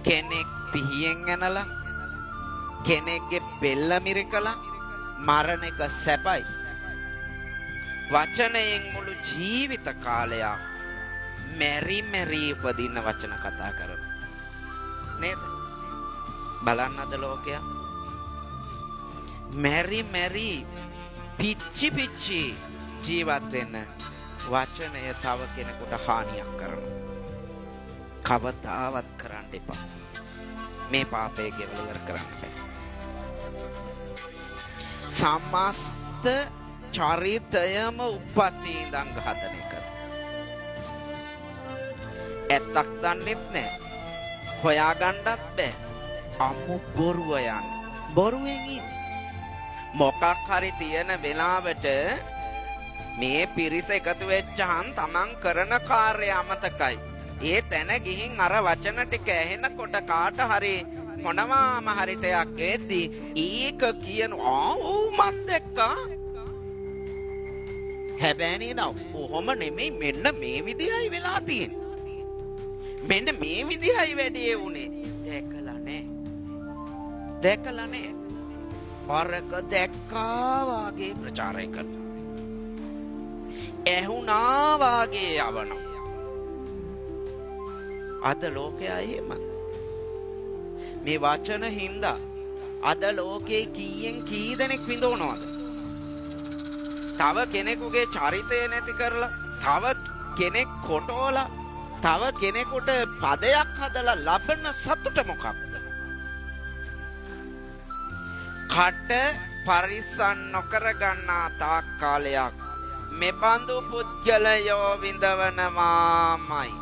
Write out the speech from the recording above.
කෙනෙක් පිහියෙන් ඇනලා කෙනෙක්ගේ බෙල්ල මිරිකලා මරණ එක සැපයි. වචනයෙන් මුළු ජීවිත කාලයක් මෙරි මෙරි උපදින්න වචන කතා කරනවා නේද? බලන්න අද ලෝකයා මෙරි මෙරි පිච්චි පිච්චි ජීවත් වෙන්න වචනය තව කෙනෙකුට හානියක් කරනවා. කවදාවත් කරන්න එපා. මේ පාපය ගෙවල ඉවර කරන්න බෑ. සමස්ත චරිතයම උප්පත්ති ඉඳන් ඝාතනය කරනවා. ඇත්තක් දන්නෙත් නෑ. හොයාගන්නත් බෑ. අමු බොරුව යන්නේ. බොරුවෙන් ඉන්නේ. මොකක් හරි තියෙන වෙලාවට මේ පිරිස එකතු වෙච්චහන් තමන් කරන කාර්යය අමතකයි. ඒ තැන ගිහින් අර වචන ටික ඇහෙනකොට කාට හරි මොනවාම හරි දෙයක් එද්දී ඒක කියන මන් දැක්කා. හැබැයි නෝ ඔහොම නෙමෙයි මෙන්න මේ විදිහයි වෙලා තියෙන්නේ. මෙන්න මේ විදිහයි වැඩේ උනේ. දැකලා නෑ. අරක දැක්කා වාගේ ප්‍රචාරය කරනවා. ඇහුණා වාගේ යවනවා. අද ලෝකයා එහෙම. මේ වචන හින්දා අද ලෝකේ කීයෙන් කී දෙනෙක් විඳවනවද? තව කෙනෙකුගේ චරිතය නැති කරලා, තව කෙනෙක් කොටෝලා, තව කෙනෙකුට පදයක් හදලා ලබන සතුට මොකක්ද? කට පරිස්සම් නොකර ගන්නා තාක් කාලයක් මෙබඳු පුද්ගලයෝ විඳවනවාමයි.